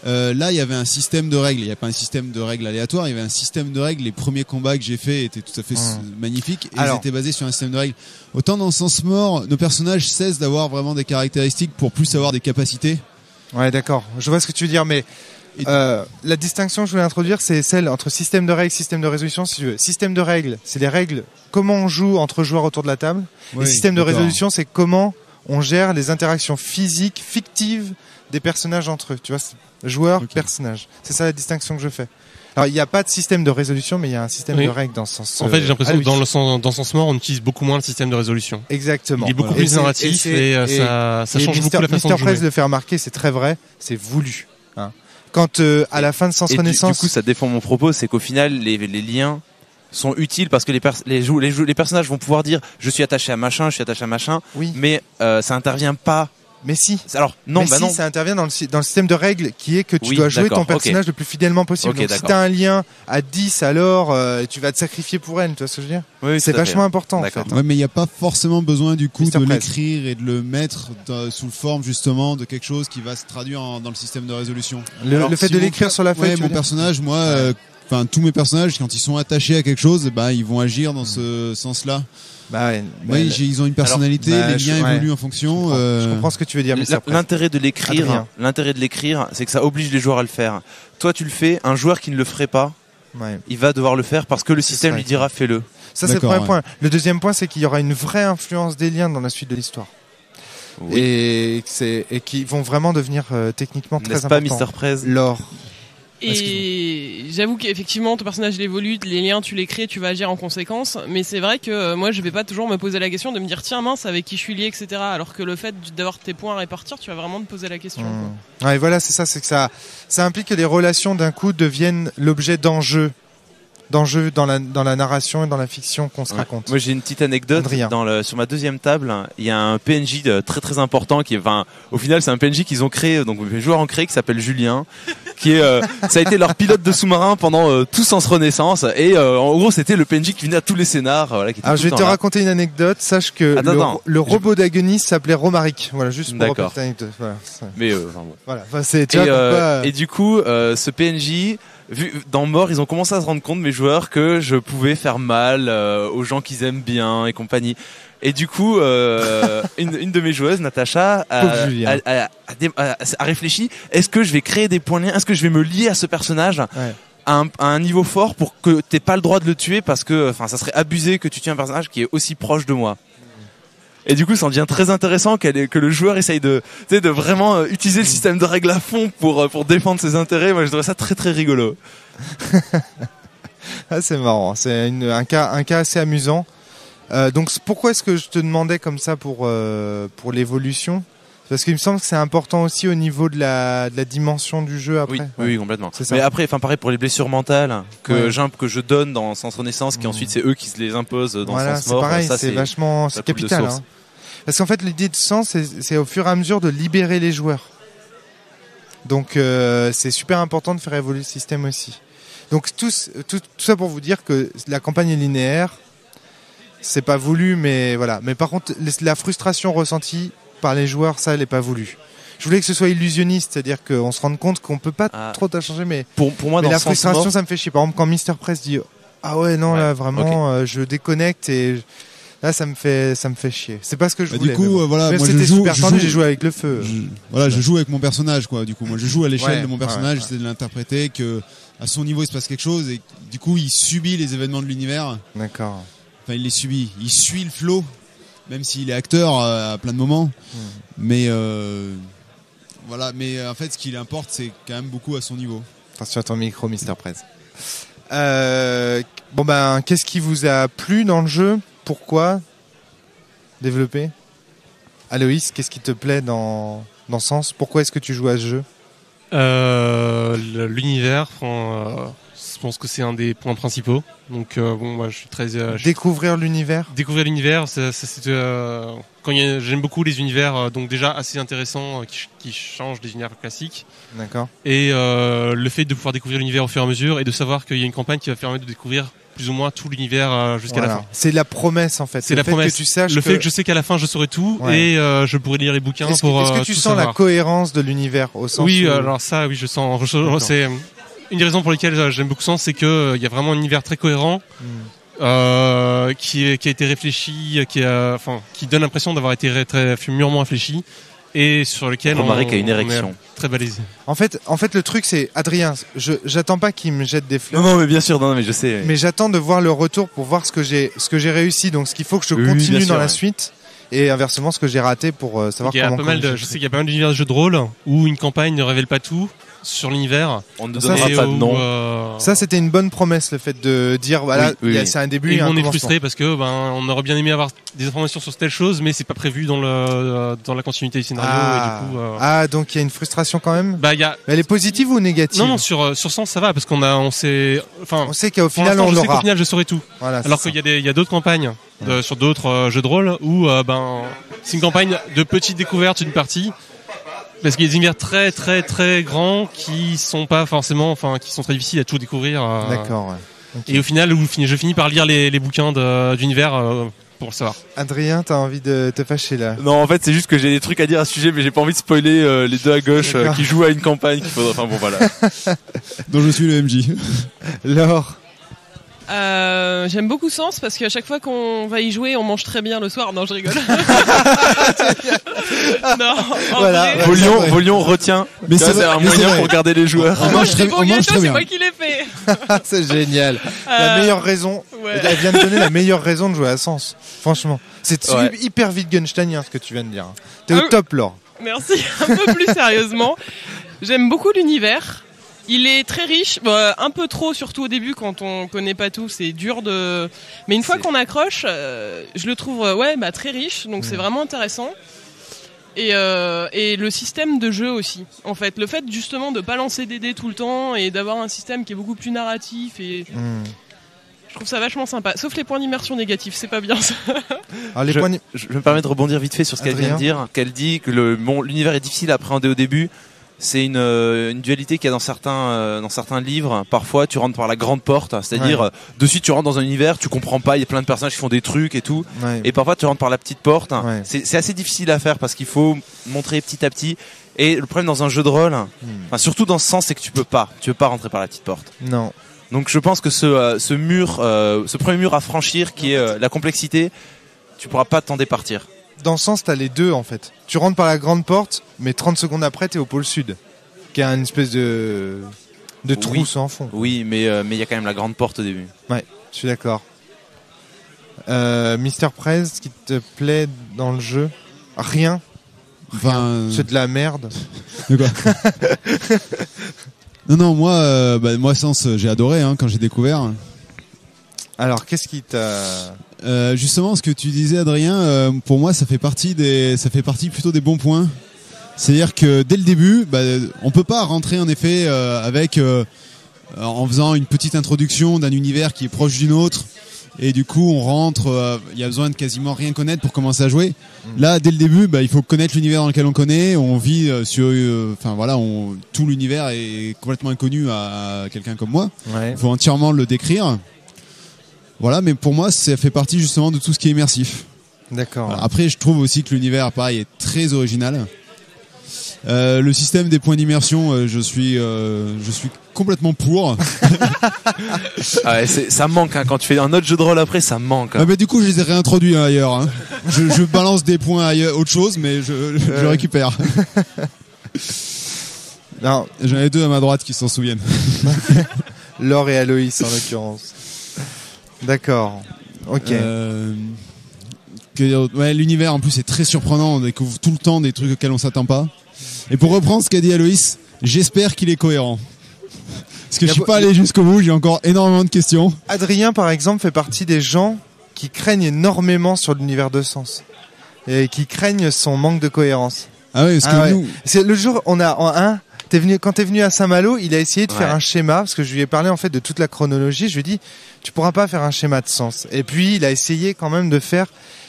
là, il y avait un système de règles. Il n'y a pas un système de règles aléatoire. Il y avait un système de règles. Les premiers combats que j'ai faits étaient tout à fait magnifiques. Et ils étaient basés sur un système de règles. Autant dans Sens Mort, nos personnages cessent d'avoir vraiment des caractéristiques pour plus avoir des capacités. Ouais, d'accord. Je vois ce que tu veux dire, mais la distinction que je voulais introduire, c'est celle entre système de règles, système de résolution. Si tu veux, système de règles, c'est les règles, comment on joue entre joueurs autour de la table. Oui, et système de résolution, c'est comment on gère les interactions physiques, fictives des personnages entre eux. Tu vois, joueurs, personnages. C'est ça la distinction que je fais. Alors, il n'y a pas de système de résolution, mais il y a un système de règles dans ce sens. En fait, j'ai l'impression que dans Sens Mort, on utilise beaucoup moins le système de résolution. Exactement. Il est beaucoup plus narratif et ça change beaucoup la façon de jouer. Mr. Press le fait remarquer, c'est très vrai, c'est voulu. Hein. Quand à la fin de Sens Renaissance, du coup, ça défend mon propos, c'est qu'au final, les liens sont utiles parce que les personnages vont pouvoir dire je suis attaché à machin, oui. Mais ça intervient pas. Mais si. Alors non, mais non. Ça intervient dans le système de règles qui est que tu dois jouer ton personnage le plus fidèlement possible. Donc si t'as un lien à 10, alors tu vas te sacrifier pour elle, tu vois ce que je veux dire? Oui, c'est vachement important en fait. Ouais, mais il n'y a pas forcément besoin du coup de l'écrire et de le mettre sous forme justement de quelque chose qui va se traduire dans le système de résolution. Le fait de l'écrire sur la feuille. Mon personnage, moi, tous mes personnages, quand ils sont attachés à quelque chose, ils vont agir dans ce sens-là. Ils ont une personnalité, les liens évoluent en fonction. Je comprends ce que tu veux dire. L'intérêt de l'écrire, c'est que ça oblige les joueurs à le faire. Toi, tu le fais. Un joueur qui ne le ferait pas, il va devoir le faire parce que le système lui dira fais-le. Ça, c'est le premier point. Le deuxième point, c'est qu'il y aura une vraie influence des liens dans la suite de l'histoire. Oui. Et qui vont vraiment devenir techniquement très importants. N'est-ce pas, Mr. Prez? Lore. Et j'avoue qu'effectivement ton personnage il évolue, les liens tu les crées, tu vas agir en conséquence, mais c'est vrai que moi je vais pas toujours me poser la question de me dire tiens mince avec qui je suis lié, etc. Alors que le fait d'avoir tes points à répartir, tu vas vraiment te poser la question. Ouais, voilà, c'est ça, c'est que ça implique que les relations d'un coup deviennent l'objet d'enjeux dans la narration et dans la fiction qu'on se raconte. Moi j'ai une petite anecdote sur ma deuxième table, il y a un PNJ très très important qui est, au final c'est un PNJ qu'ils ont créé, donc les joueurs ont créé, qui s'appelle Julien, qui est ça a été leur pilote de sous-marin pendant tout Sens Renaissance, et en gros c'était le PNJ qui venait à tous les scénars. Alors je vais te raconter une anecdote, sache que le robot d'Agonis s'appelait Romaric, voilà, juste pour raconter l'anecdote. Voilà, mais voilà, et du coup ce PNJ, dans Mort, ils ont commencé à se rendre compte, mes joueurs, que je pouvais faire mal aux gens qu'ils aiment bien et compagnie. Et du coup, une de mes joueuses, Natacha, a réfléchi, est-ce que je vais créer des points de lien, est-ce que je vais me lier à ce personnage à un niveau fort pour que t'aies pas le droit de le tuer, parce que ça serait abusé que tu tues un personnage qui est aussi proche de moi. Et du coup, ça en devient très intéressant que le joueur essaye de vraiment utiliser le système de règles à fond pour défendre ses intérêts. Moi, je trouve ça très très rigolo. C'est marrant. C'est un cas assez amusant. Donc, pourquoi est-ce que je te demandais comme ça pour l'évolution? Parce qu'il me semble que c'est important aussi au niveau de la dimension du jeu après. Oui, complètement. C'est ça. Mais après, pareil pour les blessures mentales Ouais. que je donne dans Sens Renaissance, qui ensuite c'est eux qui se les imposent dans Voilà, Sens c'est Mort. pareil, Ça, c'est vachement, ça c'est coule de capital. source. Hein. Parce qu'en fait, l'idée de Sens, c'est au fur et à mesure de libérer les joueurs. Donc, c'est super important de faire évoluer le système aussi. Donc, tout ça pour vous dire que la campagne est linéaire. C'est pas voulu, mais voilà. Mais par contre, la frustration ressentie par les joueurs, ça, elle est pas voulue. Je voulais que ce soit illusionniste, c'est-à-dire qu'on se rende compte qu'on peut pas trop changer, mais pour moi, mais dans la Sens frustration, Mort, ça me fait chier. Par exemple, quand Mister Press dit ah ouais non là vraiment je déconnecte et là ça me fait chier. C'est pas ce que je voulais. Du coup, mais bon. voilà, Même moi c'était je joue, super tendu, j'ai joué avec le feu. Je joue avec mon personnage, quoi. Du coup, moi je joue à l'échelle Ouais, de mon personnage, ouais. j'essaie de l'interpréter, que à son niveau il se passe quelque chose et du coup il subit les événements de l'univers. D'accord. Enfin, il les subit. Il suit le flow, même s'il est acteur à plein de moments. Mais voilà. Mais en fait, ce qui importe, c'est quand même beaucoup à son niveau. Attention à ton micro, Mister Press. Bon ben, qu'est-ce qui vous a plu dans le jeu? Pourquoi développer? Aloïs, qu'est-ce qui te plaît dans Sens? Pourquoi est-ce que tu joues à ce jeu? L'univers, je pense que c'est un des points principaux. Donc bon, moi je suis très Découvrir l'univers. Découvrir l'univers, j'aime beaucoup les univers, donc déjà assez intéressants, qui changent des univers classiques. D'accord. Et le fait de pouvoir découvrir l'univers au fur et à mesure et de savoir qu'il y a une campagne qui va permettre de découvrir plus ou moins tout l'univers jusqu'à la fin. C'est la promesse en fait. C'est la promesse. Que tu saches le fait que je sais qu'à la fin je saurai tout et je pourrai lire les bouquins est-ce pour. Est-ce que tu tout sens savoir. la cohérence de l'univers au sens Oui, où... alors ça, oui, je sens. C'est une des raisons pour lesquelles j'aime beaucoup Sens, c'est que il y a vraiment un univers très cohérent. Qui a été réfléchi, qui donne l'impression d'avoir été très mûrement réfléchi et sur lequel Romaric a une érection. est très balisé. En fait, le truc c'est Adrien. J'attends pas qu'il me jette des fleurs. Non, mais bien sûr, non, mais je sais. Mais j'attends de voir le retour pour voir ce que j'ai réussi. Donc, ce qu'il faut que je Oui, continue bien sûr, dans la suite. Et inversement, ce que j'ai raté pour savoir comment corriger. Je sais qu'il y a pas mal d'univers de jeux de rôle où une campagne ne révèle pas tout sur l'univers. On ne Ça, donnera c'est pas de nom. Ça, c'était une bonne promesse, le fait de dire voilà, c'est un début. Et un on est commencement. frustré parce que on aurait bien aimé avoir des informations sur telle chose, mais c'est pas prévu dans la continuité du scénario. Et du coup, donc il y a une frustration quand même. Elle est positive ou négative? Non, sur Sens ça va parce on sait qu'au final on je sais l'aura. qu'au final je saurai tout. Voilà, alors qu'il y a d'autres campagnes sur d'autres jeux de rôle où c'est une campagne de petite découverte d'une partie. Parce qu'il y a des univers très très très grands qui sont pas forcément, qui sont très difficiles à tout découvrir. D'accord. Ouais. Okay. Et au final, je finis par lire les bouquins d'univers pour le savoir. Adrien, t'as envie de te fâcher là? Non, en fait, c'est juste que j'ai des trucs à dire à ce sujet, mais j'ai pas envie de spoiler les deux à gauche qui jouent à une campagne qu'il faudra. Enfin bon, voilà. Donc je suis le MJ. Laure. J'aime beaucoup Sens parce qu'à chaque fois qu'on va y jouer, on mange très bien le soir. Non, je rigole. Non, voilà. Volion retient. Mais c'est un moyen pour garder les joueurs. On mange très bien. C'est moi qui l'ai fait. C'est génial. La meilleure raison. Ouais. Elle vient de donner la meilleure raison de jouer à Sens. Franchement, c'est hyper Wittgensteinien ce que tu viens de dire. T'es au top, Laure. Merci. Un peu plus sérieusement, j'aime beaucoup l'univers. Il est très riche, un peu trop, surtout au début quand on connaît pas tout, c'est dur de. Mais une fois qu'on accroche, je le trouve très riche, donc c'est vraiment intéressant. Et le système de jeu aussi. En fait, le fait justement de pas lancer des dés tout le temps et d'avoir un système qui est beaucoup plus narratif et. Je trouve ça vachement sympa, sauf les points d'immersion négatifs, c'est pas bien ça. Alors, je me permets de rebondir vite fait sur ce qu'elle vient de dire, qu'elle dit que l'univers est difficile à appréhender au début. C'est une dualité qu'il y a dans certains livres. Parfois, tu rentres par la grande porte, c'est-à-dire de suite tu rentres dans un univers, tu comprends pas, il y a plein de personnages qui font des trucs et tout. Ouais. Et parfois tu rentres par la petite porte. Ouais. C'est assez difficile à faire parce qu'il faut montrer petit à petit. Et le problème dans un jeu de rôle, surtout dans ce sens, c'est que tu peux pas rentrer par la petite porte. Non. Donc je pense que ce premier mur à franchir, qui est la complexité, tu pourras pas t'en départir. Dans ce sens, t'as les deux en fait. Tu rentres par la grande porte, mais 30 secondes après, t'es au pôle sud, qui a une espèce de trou sans fond. Oui, mais il y a quand même la grande porte au début. Ouais, je suis d'accord. Mister Prez, ce qui te plaît dans le jeu? Rien. C'est de la merde. De quoi? Non, moi Sens, j'ai adoré quand j'ai découvert. Alors, qu'est-ce qui t'a... Justement, ce que tu disais, Adrien, pour moi, ça fait partie plutôt des bons points. C'est-à-dire que dès le début, on peut pas rentrer en effet en faisant une petite introduction d'un univers qui est proche d'une autre. Et du coup, on rentre. Il y a besoin de quasiment rien connaître pour commencer à jouer. Là, dès le début, il faut connaître l'univers dans lequel on connaît. On vit tout l'univers est complètement inconnu à quelqu'un comme moi. Ouais. Il faut entièrement le décrire. Voilà, mais pour moi, ça fait partie justement de tout ce qui est immersif. D'accord. Voilà. Après, je trouve aussi que l'univers, pareil, est très original. Le système des points d'immersion, je suis complètement pour. Ça manque quand tu fais un autre jeu de rôle après, ça manque. Mais du coup, je les ai réintroduits ailleurs. Je balance des points ailleurs, autre chose, mais je récupère. Non, j'en ai 2 à ma droite qui s'en souviennent. Laure et Aloïs en l'occurrence. D'accord. Ok. L'univers en plus est très surprenant. On découvre tout le temps des trucs auxquels on s'attend pas. Et pour reprendre ce qu'a dit Aloïs, j'espère qu'il est cohérent. Parce que je suis pas allé jusqu'au bout, j'ai encore énormément de questions. Adrien, par exemple, fait partie des gens qui craignent énormément sur l'univers de Sens. Et qui craignent son manque de cohérence. Ah oui, parce que nous... C'est le jour, quand t'es venu à Saint-Malo, il a essayé de faire un schéma, parce que je lui ai parlé en fait de toute la chronologie, je lui ai dit, tu pourras pas faire un schéma de Sens. Et puis, il a essayé quand même de faire...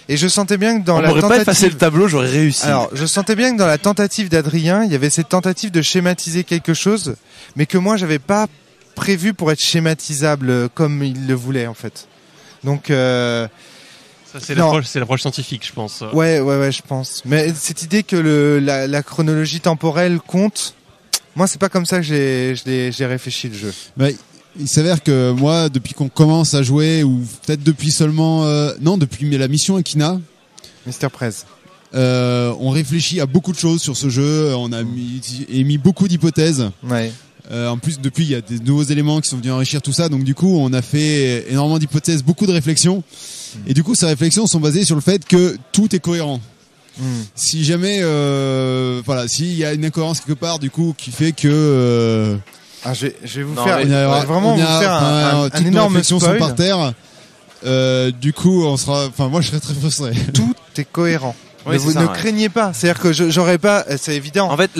Et je sentais bien que dans la tentative... On m'aurait pas effacé le tableau, j'aurais réussi. Alors, je sentais bien que dans la tentative d'Adrien, il y avait cette tentative de schématiser quelque chose, mais que moi, j'avais pas prévu pour être schématisable comme il le voulait, en fait. Donc... Ça, c'est l'approche scientifique, je pense. Ouais, je pense. Mais cette idée que la chronologie temporelle compte, moi, c'est pas comme ça que j'ai réfléchi le jeu. Il s'avère que moi, depuis qu'on commence à jouer, ou peut-être depuis seulement... depuis la mission Equina, Mr. Prez, on réfléchit à beaucoup de choses sur ce jeu, on a émis beaucoup d'hypothèses. Ouais. En plus, depuis, il y a des nouveaux éléments qui sont venus enrichir tout ça, donc du coup, on a fait énormément d'hypothèses, beaucoup de réflexions, et du coup, ces réflexions sont basées sur le fait que tout est cohérent. Si jamais, s'il y a une incohérence quelque part, du coup, qui fait que... je vais vous faire un énorme réflexion spoil. sont par terre. Du coup, moi, je serais très frustré. Tout est cohérent. Oui, vous ne craignez pas. C'est-à-dire que j'aurais pas. C'est évident. En fait,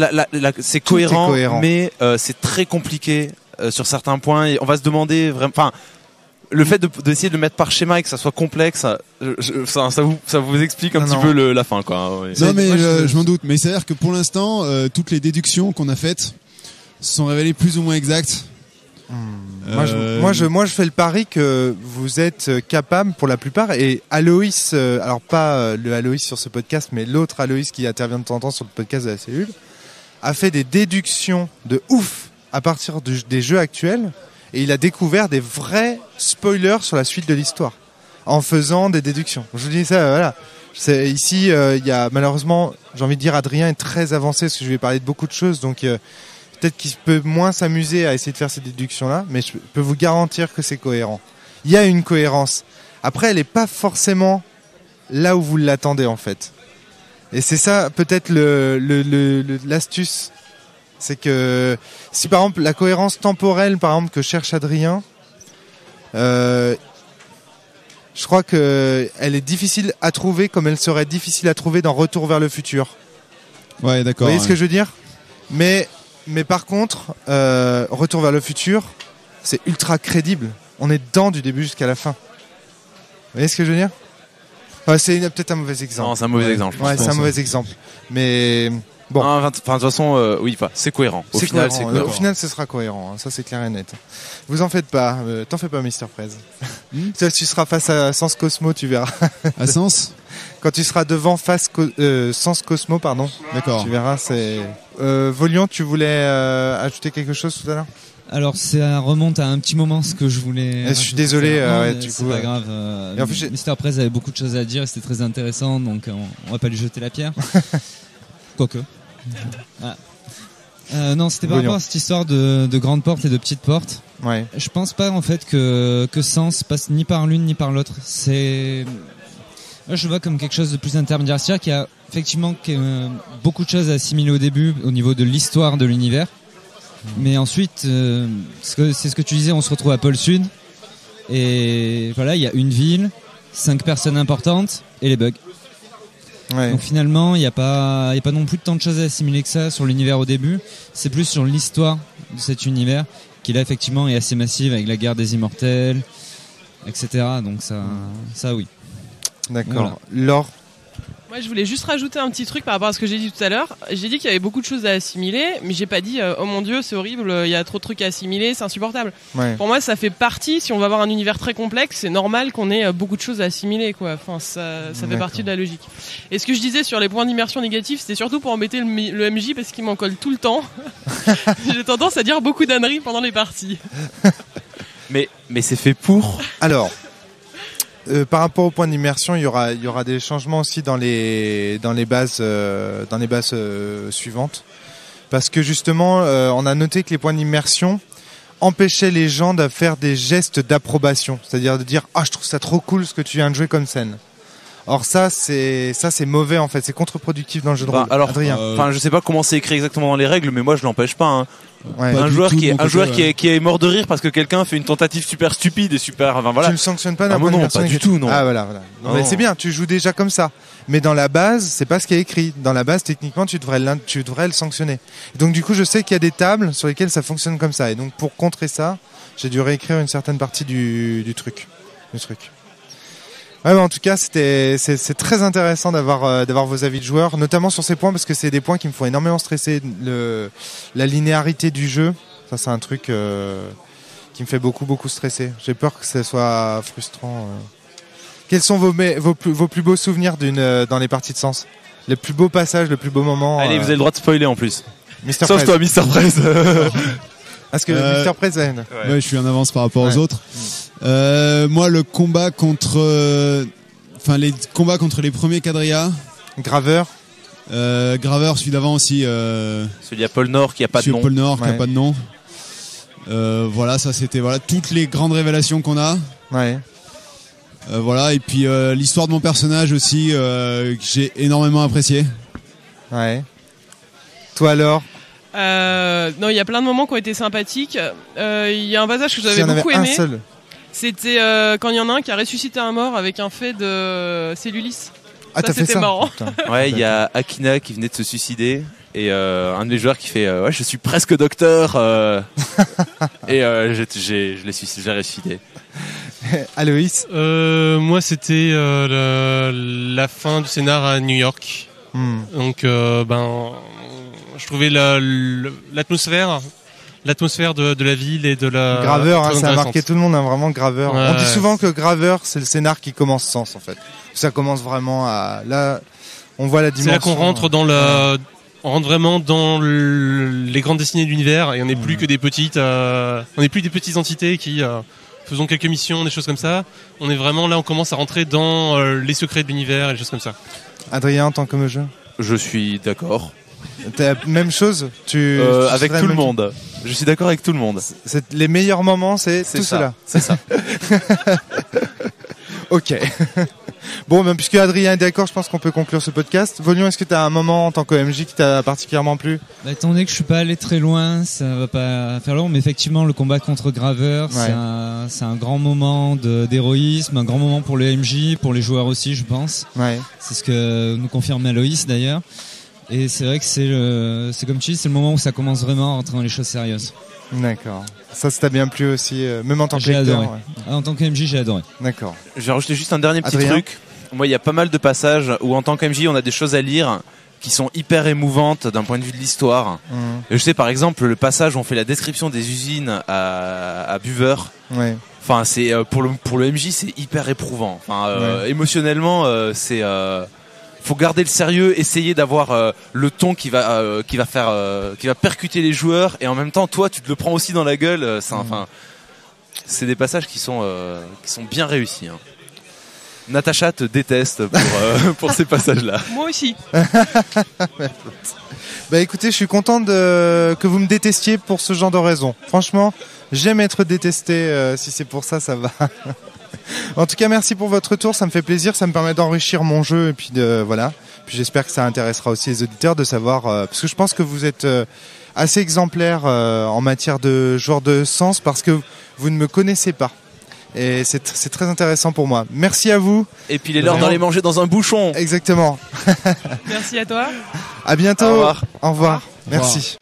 c'est cohérent, mais c'est très compliqué sur certains points. Et on va se demander vraiment. Enfin, le fait d'essayer de le mettre par schéma et que ça soit complexe, ça vous explique un petit peu la fin, quoi. Ouais. Non, mais je m'en doute. Mais c'est à dire que pour l'instant, toutes les déductions qu'on a faites se sont révélées plus ou moins exactes. Moi, je fais le pari que vous êtes capable pour la plupart. Et Aloïs, alors pas le Aloïs sur ce podcast, mais l'autre Aloïs qui intervient de temps en temps sur le podcast de la cellule, a fait des déductions de ouf à partir des jeux actuels. Et il a découvert des vrais spoilers sur la suite de l'histoire en faisant des déductions. Je vous dis ça, voilà. Ici, il y a malheureusement, j'ai envie de dire, Adrien est très avancé parce que je vais parler de beaucoup de choses, donc peut-être qu'il peut moins s'amuser à essayer de faire ces déductions-là, mais je peux vous garantir que c'est cohérent. Il y a une cohérence. Après, elle n'est pas forcément là où vous l'attendez, en fait. Et c'est ça, peut-être, l'astuce. C'est que si, par exemple, la cohérence temporelle, par exemple, que cherche Adrien, je crois qu'elle est difficile à trouver comme elle serait difficile à trouver dans Retour vers le futur. Ouais, d'accord. Vous voyez ce que je veux dire ? Mais par contre, Retour vers le futur, c'est ultra crédible. On est dedans du début jusqu'à la fin. Vous voyez ce que je veux dire ? C'est peut-être un mauvais exemple. Non, c'est un mauvais exemple. Ouais, c'est un mauvais exemple. Mais bon. De toute façon, c'est cohérent. Au final, c'est cohérent. Au final, ce sera cohérent. Ça, c'est clair et net. Vous en faites pas. T'en fais pas, Mr. Prez. Tu seras face à Sens Cosmo, tu verras. À Sens ? Quand tu seras devant Sens Cosmo, pardon. D'accord. Tu verras, c'est... Volion, tu voulais ajouter quelque chose tout à l'heure ? Alors ça remonte à un petit moment ce que je voulais. Je suis désolé. C'est pas grave. Et en plus, Mr. Prez avait beaucoup de choses à dire et c'était très intéressant, donc on va pas lui jeter la pierre. Quoique. Non, c'était par rapport à cette histoire de grandes portes et de petites portes. Ouais. Je pense pas en fait que Sens passe ni par l'une ni par l'autre. Moi, je vois comme quelque chose de plus intermédiaire, c'est-à-dire qu'il y a effectivement beaucoup de choses à assimiler au début au niveau de l'histoire de l'univers. Mais ensuite, c'est ce que tu disais, on se retrouve à Pôle Sud. Et voilà, il y a une ville, 5 personnes importantes et les bugs. Ouais. Donc finalement, il n'y a pas non plus tant de choses à assimiler que ça sur l'univers au début. C'est plus sur l'histoire de cet univers qui là effectivement est assez massive avec la guerre des immortels, etc. Donc ça oui. D'accord. Voilà. Laure. Moi, je voulais juste rajouter un petit truc par rapport à ce que j'ai dit tout à l'heure. J'ai dit qu'il y avait beaucoup de choses à assimiler, mais j'ai pas dit oh mon Dieu, c'est horrible, il y a trop de trucs à assimiler, c'est insupportable. Ouais. Pour moi, ça fait partie. Si on va avoir un univers très complexe, c'est normal qu'on ait beaucoup de choses à assimiler, quoi. Enfin, ça fait partie de la logique. Et ce que je disais sur les points d'immersion négatifs, c'était surtout pour embêter le MJ parce qu'il m'en colle tout le temps. J'ai tendance à dire beaucoup d'âneries pendant les parties. Mais c'est fait pour. Alors. Par rapport au point d'immersion, il y aura des changements aussi dans les bases suivantes, parce que justement, on a noté que les points d'immersion empêchaient les gens de faire des gestes d'approbation, c'est-à-dire de dire je trouve ça trop cool ce que tu viens de jouer comme scène. Or ça c'est mauvais en fait, c'est contre-productif dans le jeu de rôle. Alors, Adrien. je sais pas comment c'est écrit exactement dans les règles, mais moi je l'empêche pas. Hein. Ouais. Un joueur qui est mort de rire parce que quelqu'un fait une tentative super stupide et super. Enfin voilà. Tu ne sanctionnes pas d'un point non, d'immersion pas du négatif. tout, non. Ah voilà. Non, mais Non. c'est bien, tu joues déjà comme ça. Mais dans la base, c'est pas ce qui est écrit. Dans la base, techniquement, tu devrais le sanctionner. Donc du coup, je sais qu'il y a des tables sur lesquelles ça fonctionne comme ça. Et donc pour contrer ça, j'ai dû réécrire une certaine partie du truc. Ouais, mais en tout cas, c'est très intéressant d'avoir vos avis de joueurs, notamment sur ces points parce que c'est des points qui me font énormément stresser. La linéarité du jeu, ça c'est un truc qui me fait beaucoup stresser. J'ai peur que ça soit frustrant. Quels sont vos plus beaux souvenirs dans les parties de Sens? Les plus beaux passages, le plus beau moment? Allez, vous avez le droit de spoiler en plus. Mr. Sauf Prez. toi, Mr. Prez. Parce que Mr. Prez, Ouais, je suis en avance par rapport aux autres. Moi, le combat les combats contre les premiers quadrillas. Graveur. Graveur, celui d'avant aussi. Celui à Pôle Nord qui a pas de celui nom. à Pôle Nord qui a Ouais. pas de nom. Voilà, ça c'était toutes les grandes révélations qu'on a. Ouais. Voilà, et puis l'histoire de mon personnage aussi que j'ai énormément apprécié. Ouais. Toi alors? Non, il y a plein de moments qui ont été sympathiques. Il y a un passage que S'il y j'avais en avait beaucoup un aimé. seul. C'était quand il y en a un qui a ressuscité un mort avec un fait de cellulis. Ah, Ça, t'as fait c'était ça? marrant. Putain. Ouais, il y a Akina qui venait de se suicider et un de mes joueurs qui fait ouais, je suis presque docteur et je l'ai ressuscité. Aloïs. Moi, c'était la fin du scénar à New York. Donc, je trouvais l'atmosphère de la ville et de la Graveur, très ça a intéressante. marqué tout le monde, vraiment Graveur. Ouais, On dit ouais. souvent que Graveur, c'est le scénar qui commence Sens en fait. Ça commence vraiment là, on voit la C'est dimension. là qu'on rentre on rentre vraiment dans les grandes destinées de l'univers et on n'est plus que des petites entités qui faisons quelques missions, des choses comme ça. On est vraiment là, on commence à rentrer dans les secrets de l'univers et des choses comme ça. Adrien, en tant que jeu. Je suis d'accord. T'as même chose. Tu Avec serais tout le même- monde. Je suis d'accord avec tout le monde. Les meilleurs moments, c'est tout ça. cela. C'est ça. Ok. Bon, ben, puisque Adrien est d'accord, je pense qu'on peut conclure ce podcast. Volion, est-ce que tu as un moment en tant qu'OMJ qui t'a particulièrement plu? Étant donné que je suis pas allé très loin, ça va pas faire long, mais effectivement le combat contre Graveur, Ouais. c'est un grand moment d'héroïsme, un grand moment pour le MJ, pour les joueurs aussi, je pense. Ouais. C'est ce que nous confirme Aloïs d'ailleurs. Et c'est vrai que c'est comme tu dis, c'est le moment où ça commence vraiment à rentrer dans les choses sérieuses. D'accord. Ça t'a bien plu aussi, même en tant que J'ai lecteur. adoré. Ouais. En tant que MJ, j'ai adoré. D'accord. Je vais rajouter juste un dernier petit Adrien. truc. Moi, il y a pas mal de passages où en tant qu'MJ, on a des choses à lire qui sont hyper émouvantes d'un point de vue de l'histoire. Et je sais par exemple le passage où on fait la description des usines à Buveur. Ouais. Enfin, c'est pour le MJ, c'est hyper éprouvant. Enfin, Ouais. émotionnellement, c'est faut garder le sérieux, essayer d'avoir le ton qui va percuter les joueurs et en même temps, toi, tu te le prends aussi dans la gueule. Enfin, c'est des passages qui sont bien réussis. Hein. Natacha te déteste pour ces passages-là. Moi aussi. Bah écoutez, je suis content que vous me détestiez pour ce genre de raison. Franchement, j'aime être détesté. Si c'est pour ça, ça va. En tout cas, merci pour votre retour. Ça me fait plaisir. Ça me permet d'enrichir mon jeu et puis voilà. Puis j'espère que ça intéressera aussi les auditeurs de savoir, parce que je pense que vous êtes assez exemplaire en matière de joueur de sens parce que vous ne me connaissez pas. Et c'est très intéressant pour moi. Merci à vous. Et puis il est l'heure d'aller manger dans un bouchon. Exactement. Merci à toi. À bientôt. Au revoir. Au revoir. Merci.